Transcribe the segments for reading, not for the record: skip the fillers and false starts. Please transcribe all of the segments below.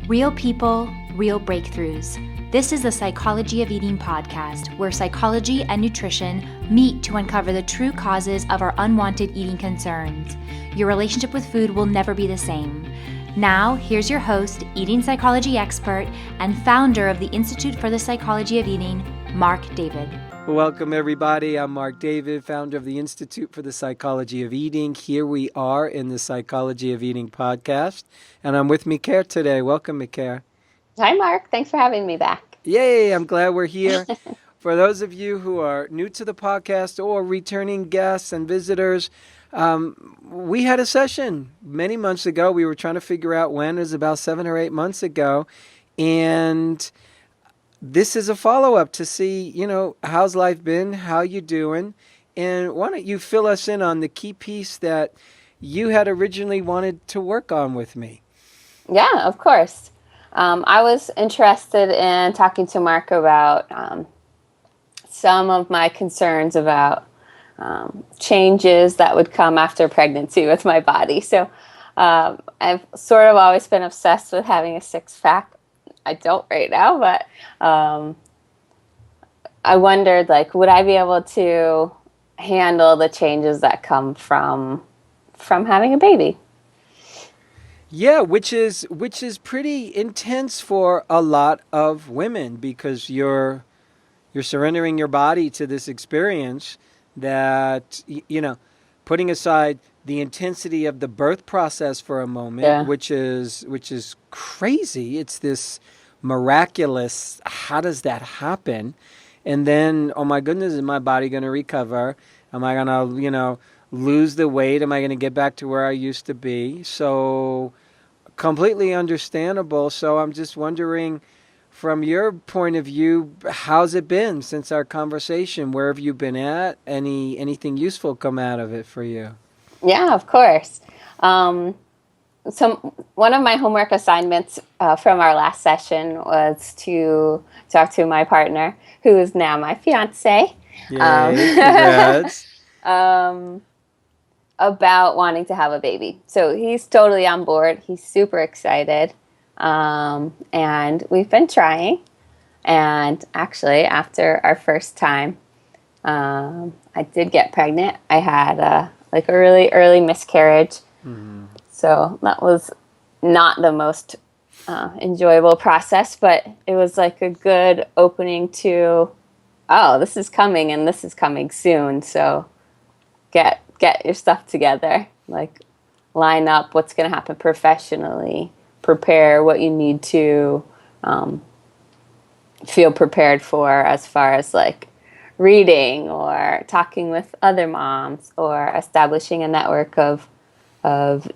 Real people, real breakthroughs. This is the Psychology of Eating podcast, where psychology and nutrition meet to uncover the true causes of our unwanted eating concerns. Your relationship with food will never be the same. Now, here's your host, eating psychology expert, and founder of the Institute for the Psychology of Eating, Marc David. Welcome, everybody. I'm Marc David, founder of the Institute for the Psychology of Eating. Here we are in the Psychology of Eating podcast, and I'm with Mikair today. Welcome, Mikair. Hi, Marc. Thanks for having me back. Yay, I'm glad we're here. For those of you who are new to the podcast or returning guests and visitors, we had a session many months ago. We were trying to figure out when. It was about 7 or 8 months ago, and this is a follow-up to see, how's life been, how you doing, and why don't you fill us in on the key piece that you had originally wanted to work on with me? Yeah, of course. I was interested in talking to Marc about some of my concerns about changes that would come after pregnancy with my body. So I've sort of always been obsessed with having a six-pack. I don't right now, but I wondered, would I be able to handle the changes that come from having a baby? Yeah, which is pretty intense for a lot of women, because you're surrendering your body to this experience that, putting aside the intensity of the birth process for a moment, which is crazy. It's this miraculous, how does that happen? And then, oh my goodness, is my body going to recover? Am I going to, lose the weight? Am I going to get back to where I used to be? So completely understandable. So I'm just wondering, from your point of view, how's it been since our conversation? Where have you been at? Anything useful come out of it for you? Yeah, of course. So one of my homework assignments from our last session was to talk to my partner, who is now my fiance, Congrats. about wanting to have a baby. So he's totally on board. He's super excited. And we've been trying. And actually, after our first time, I did get pregnant. I had a really early miscarriage. Mm-hmm. So that was not the most enjoyable process, but it was a good opening to, oh, this is coming and this is coming soon. So get your stuff together, line up what's going to happen professionally, prepare what you need to feel prepared for as far as reading or talking with other moms or establishing a network of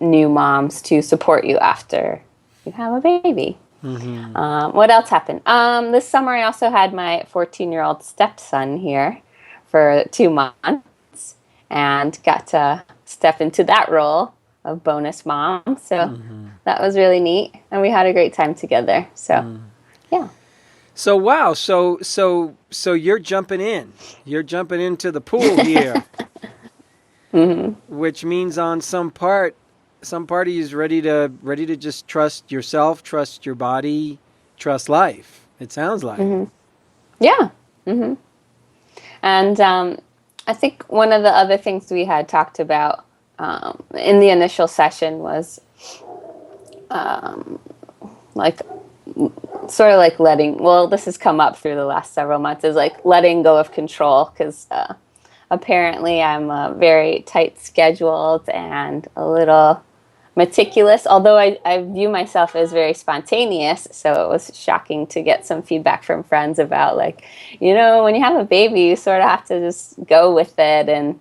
new moms to support you after you have a baby. Mm-hmm. What else happened? This summer I also had my 14-year-old stepson here for 2 months and got to step into that role of bonus mom. So that was really neat, and we had a great time together. So yeah. So wow, so you're jumping in. You're jumping into the pool here. Mm-hmm. Which means on some part of you is ready to just trust yourself, trust your body, trust life. It sounds like. Mm-hmm. Yeah. Mm-hmm. And I think one of the other things we had talked about in the initial session was letting, this has come up through the last several months, is letting go of control, because apparently I'm very tight scheduled and a little meticulous, although I view myself as very spontaneous. So it was shocking to get some feedback from friends about when you have a baby, you sort of have to just go with it and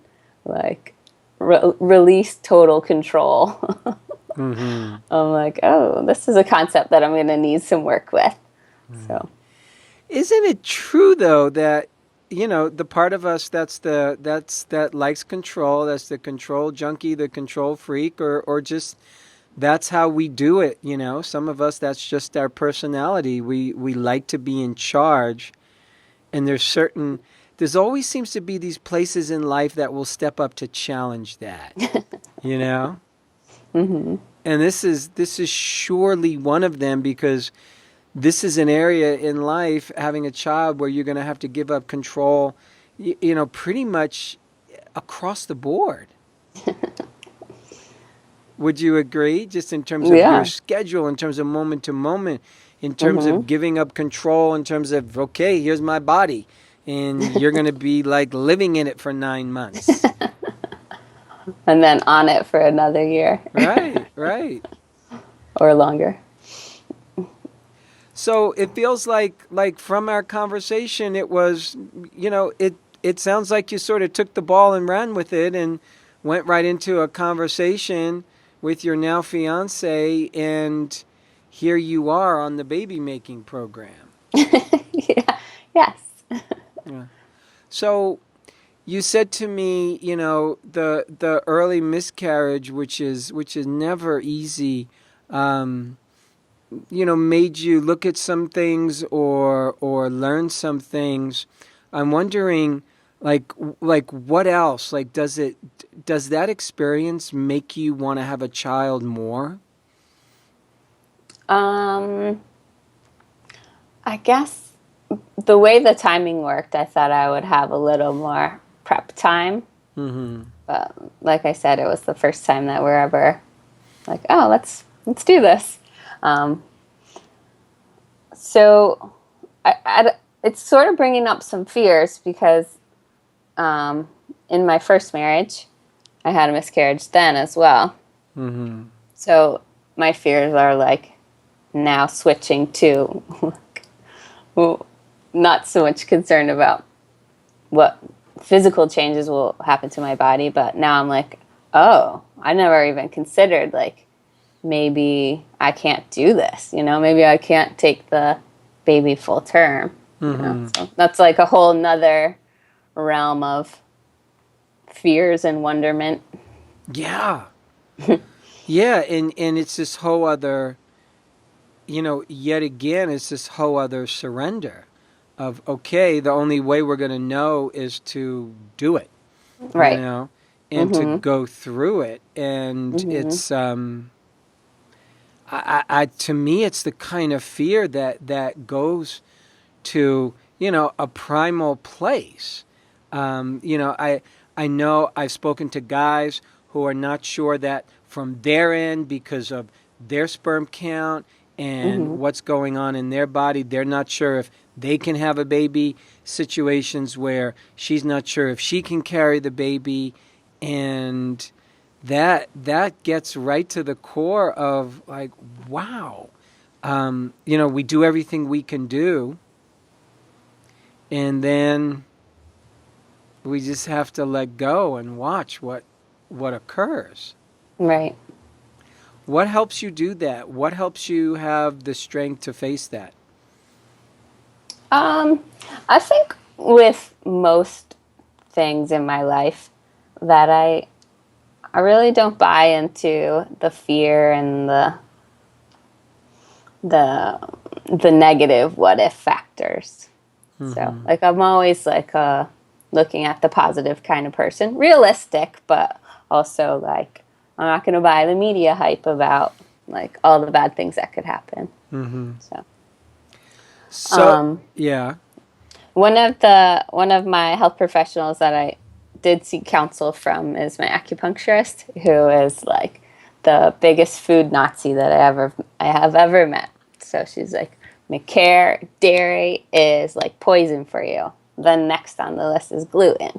release total control. Mm-hmm. I'm oh, this is a concept that I'm going to need some work with. So, isn't it true though that the part of us that likes control, that's the control junkie, the control freak, or just that's how we do it, some of us, that's just our personality. We like to be in charge, and there's always seems to be these places in life that will step up to challenge that. Mm-hmm. And this is surely one of them, because this is an area in life, having a child, where you're going to have to give up control, pretty much across the board. Would you agree? Just in terms of your schedule, in terms of moment to moment, in terms of giving up control, in terms of, okay, here's my body, and you're going to be like living in it for 9 months. And then on it for another year. Right. Or longer. So it feels like from our conversation, it was, it sounds like you sort of took the ball and ran with it and went right into a conversation with your now fiance, and here you are on the baby making program. Yeah. Yes. Yeah. So you said to me, the early miscarriage, which is never easy, made you look at some things or learn some things. I'm wondering, like what else? Like, does that experience make you want to have a child more? I guess the way the timing worked, I thought I would have a little more prep time. Mm-hmm. But like I said, it was the first time that we're ever like, oh, let's do this. So it's sort of bringing up some fears, because in my first marriage, I had a miscarriage then as well. Mm-hmm. So my fears are like now switching to not so much concerned about what physical changes will happen to my body, but now I'm like, oh, I never even considered, like, maybe I can't do this, maybe I can't take the baby full term. Mm-hmm. So that's like a whole nother realm of fears and wonderment. Yeah. Yeah, and it's this whole other, yet again, it's this whole other surrender of, okay, the only way we're going to know is to do it, Right. and to go through it. And it's, I to me, it's the kind of fear that goes to, a primal place. I know I've spoken to guys who are not sure that from their end, because of their sperm count and what's going on in their body, they're not sure if they can have a baby. Situations where she's not sure if she can carry the baby, and that gets right to the core of, like, wow, we do everything we can do, and then we just have to let go and watch what occurs. Right. What helps you do that? What helps you have the strength to face that? I think with most things in my life that I really don't buy into the fear and the negative what if factors. So, like, I'm always like looking at the positive kind of person, realistic, but also like I'm not going to buy the media hype about like all the bad things that could happen. So yeah. One of my health professionals that I did seek counsel from is my acupuncturist, who is like the biggest food Nazi that I have ever met. So she's like, McCare, dairy is like poison for you. Then next on the list is gluten.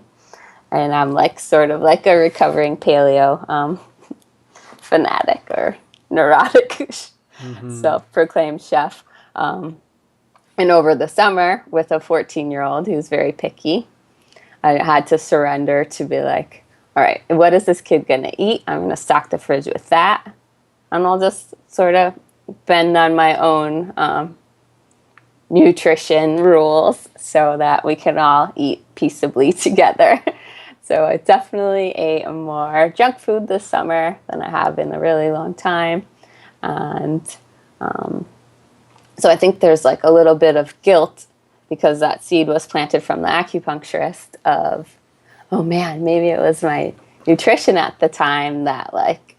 And I'm like sort of like a recovering paleo fanatic or neurotic self-proclaimed chef. And over the summer, with a 14-year-old who's very picky, I had to surrender to be like, all right, what is this kid going to eat? I'm going to stock the fridge with that. And I'll just sort of bend on my own nutrition rules so that we can all eat peaceably together. So I definitely ate more junk food this summer than I have in a really long time. And so I think there's like a little bit of guilt because that seed was planted from the acupuncturist of, oh man, maybe it was my nutrition at the time that like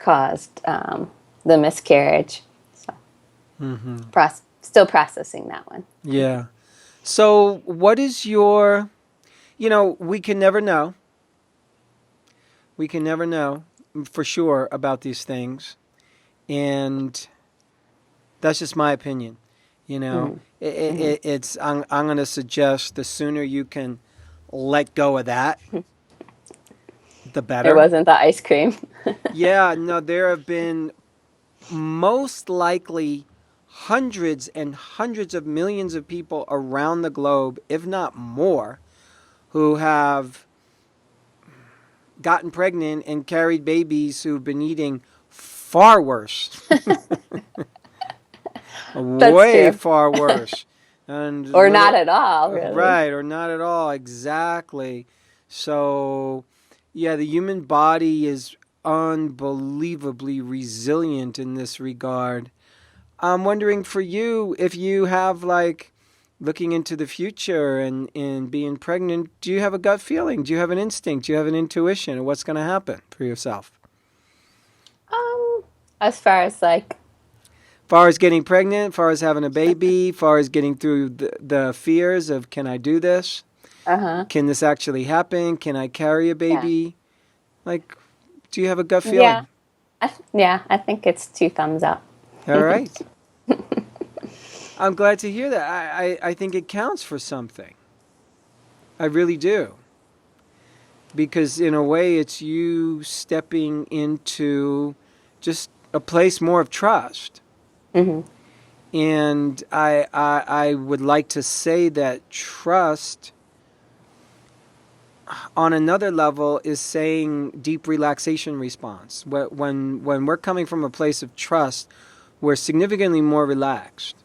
caused the miscarriage. So still processing that one. Yeah. So what is your, we can never know. We can never know for sure about these things. And that's just my opinion. It's I'm going to suggest the sooner you can let go of that, the better. It wasn't the ice cream. Yeah, no, there have been most likely hundreds and hundreds of millions of people around the globe, if not more, who have gotten pregnant and carried babies who've been eating far worse. Way true. far worse. Or not at all, really. Right, or not at all, exactly. So, yeah, the human body is unbelievably resilient in this regard. I'm wondering for you, if you have looking into the future and being pregnant, do you have a gut feeling? Do you have an instinct? Do you have an intuition of what's going to happen for yourself? As far as far as getting pregnant, far as having a baby, far as getting through the fears of, can I do this? Can this actually happen? Can I carry a baby? Yeah. Do you have a gut feeling? Yeah, I think it's 2 thumbs up. All right. I'm glad to hear that. I think it counts for something. I really do. Because in a way, it's you stepping into just a place more of trust. And I would like to say that trust on another level is saying deep relaxation response. When we're coming from a place of trust, we're significantly more relaxed.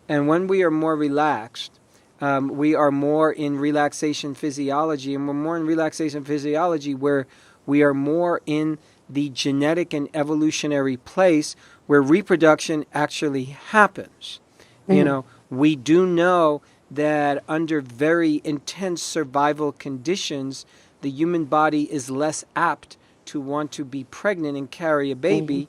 And when we are more relaxed, we are more in relaxation physiology. And we're more in relaxation physiology where we are more in the genetic and evolutionary place where reproduction actually happens. We do know that under very intense survival conditions, the human body is less apt to want to be pregnant and carry a baby.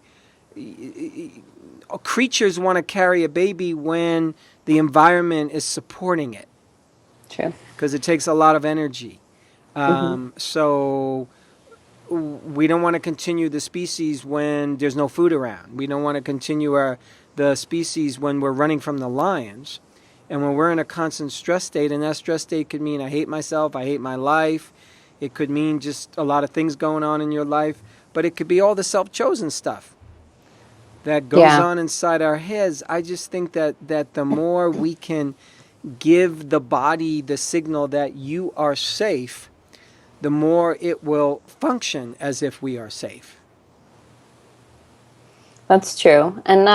Creatures want to carry a baby when the environment is supporting it. True. Because it takes a lot of energy. So we don't want to continue the species when there's no food around. We don't want to continue the species when we're running from the lions. And when we're in a constant stress state, and that stress state could mean I hate myself, I hate my life. It could mean just a lot of things going on in your life. But it could be all the self-chosen stuff that goes on inside our heads. I just think that the more we can give the body the signal that you are safe, the more it will function as if we are safe. That's true. And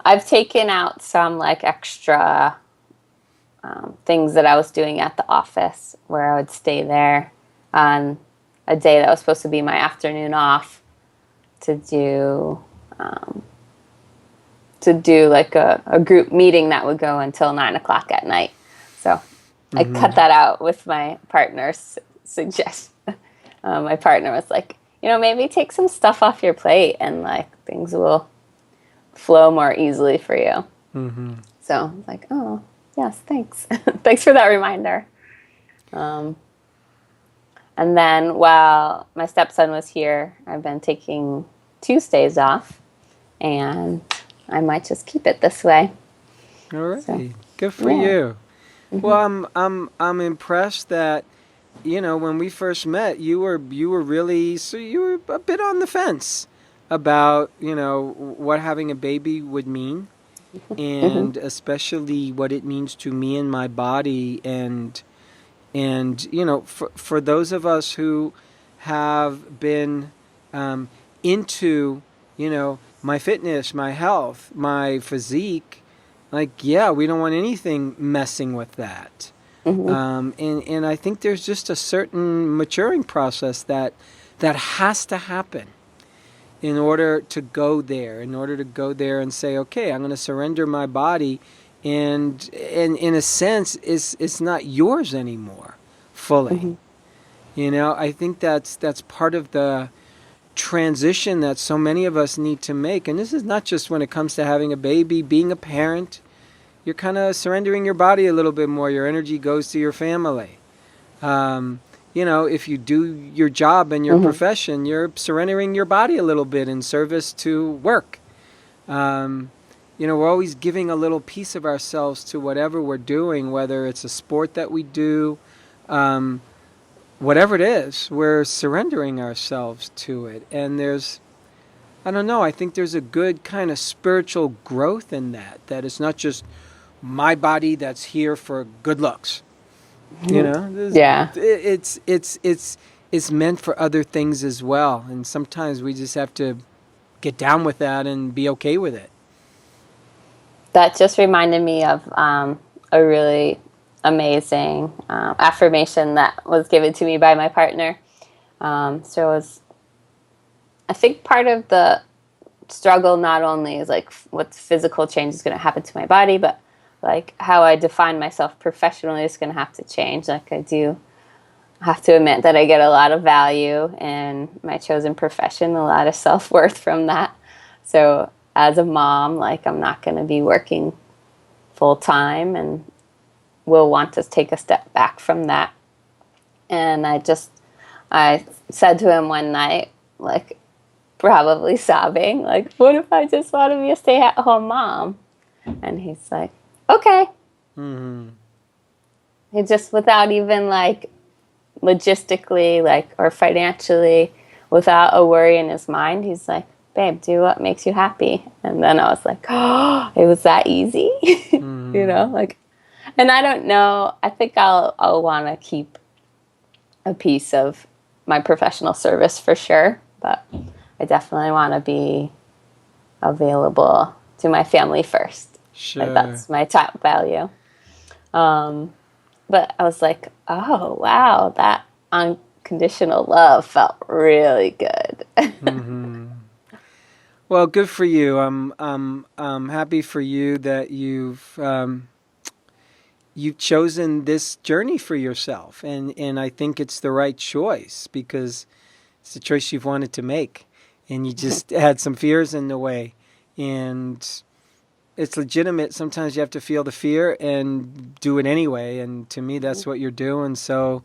I've taken out some extra things that I was doing at the office where I would stay there on a day that was supposed to be my afternoon off to do a group meeting that would go until 9:00 at night. So I cut that out with my partner's suggestion. My partner was like, maybe take some stuff off your plate and things will flow more easily for you. So I was like, oh, yes, thanks. Thanks for that reminder. And then while my stepson was here, I've been taking Tuesdays off, and I might just keep it this way. All right. So, good for you. Well, I'm impressed that, when we first met, you were a bit on the fence about, what having a baby would mean, and especially what it means to me and my body, and for those of us who have been into, my fitness, my health, my physique, we don't want anything messing with that. And I think there's just a certain maturing process that has to happen in order to go there, and say, okay, I'm going to surrender my body, and in a sense, it's not yours anymore fully. I think that's part of the transition that so many of us need to make. And this is not just when it comes to having a baby, being a parent. You're kind of surrendering your body a little bit more. Your energy goes to your family. If you do your job and your profession, you're surrendering your body a little bit in service to work. We're always giving a little piece of ourselves to whatever we're doing, whether it's a sport that we do, whatever it is, we're surrendering ourselves to it. And I think there's a good kind of spiritual growth in that it's not just my body that's here for good looks. Yeah. It's meant for other things as well. And sometimes we just have to get down with that and be okay with it. That just reminded me of a really amazing affirmation that was given to me by my partner. So it was, I think part of the struggle not only is like what physical change is going to happen to my body, but like how I define myself professionally is going to have to change. Like I do have to admit that I get a lot of value in my chosen profession, a lot of self-worth from that. So as a mom, like I'm not going to be working full time and will want to take a step back from that. And I said to him one night, like probably sobbing, like, what if I just want to be a stay-at-home mom? And he's like, okay. Mm-hmm. He just, without even like logistically, like, or financially, without a worry in his mind, he's like, babe, do what makes you happy. And then I was like, oh, it was that easy. Mm-hmm. And I don't know, I think I'll want to keep a piece of my professional service for sure, but I definitely want to be available to my family first. Sure. Like, that's my top value. But I was like, oh, wow, that unconditional love felt really good. Mm-hmm. Well, good for you. I'm happy for you that you've chosen this journey for yourself, and I think it's the right choice because it's the choice you've wanted to make, and you just had some fears in the way, and it's legitimate. Sometimes you have to feel the fear and do it anyway, and to me, that's what you're doing. So,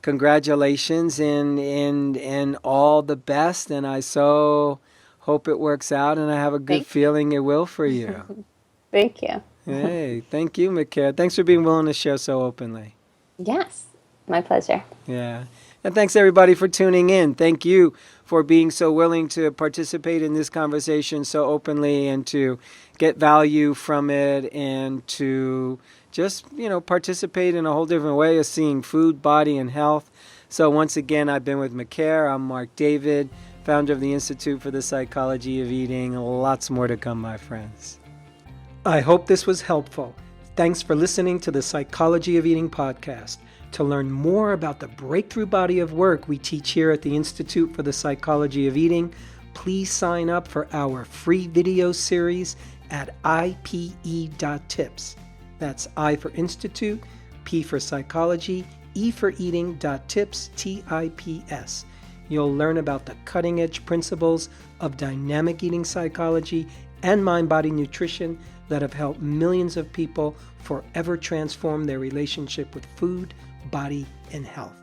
congratulations and all the best, and I so hope it works out, and I have a good feeling it will for you. Thank you. Hey, thank you, Micaiah. Thanks for being willing to share so openly. Yes, my pleasure. Yeah. And thanks, everybody, for tuning in. Thank you for being so willing to participate in this conversation so openly and to get value from it and to just, participate in a whole different way of seeing food, body, and health. So once again, I've been with Micaiah. I'm Marc David, founder of the Institute for the Psychology of Eating. Lots more to come, my friends. I hope this was helpful. Thanks for listening to the Psychology of Eating podcast. To learn more about the breakthrough body of work we teach here at the Institute for the Psychology of Eating, please sign up for our free video series at ipe.tips. That's I for Institute, P for Psychology, E for Eating.tips, TIPS. You'll learn about the cutting-edge principles of dynamic eating psychology and mind-body nutrition that have helped millions of people forever transform their relationship with food, body, and health.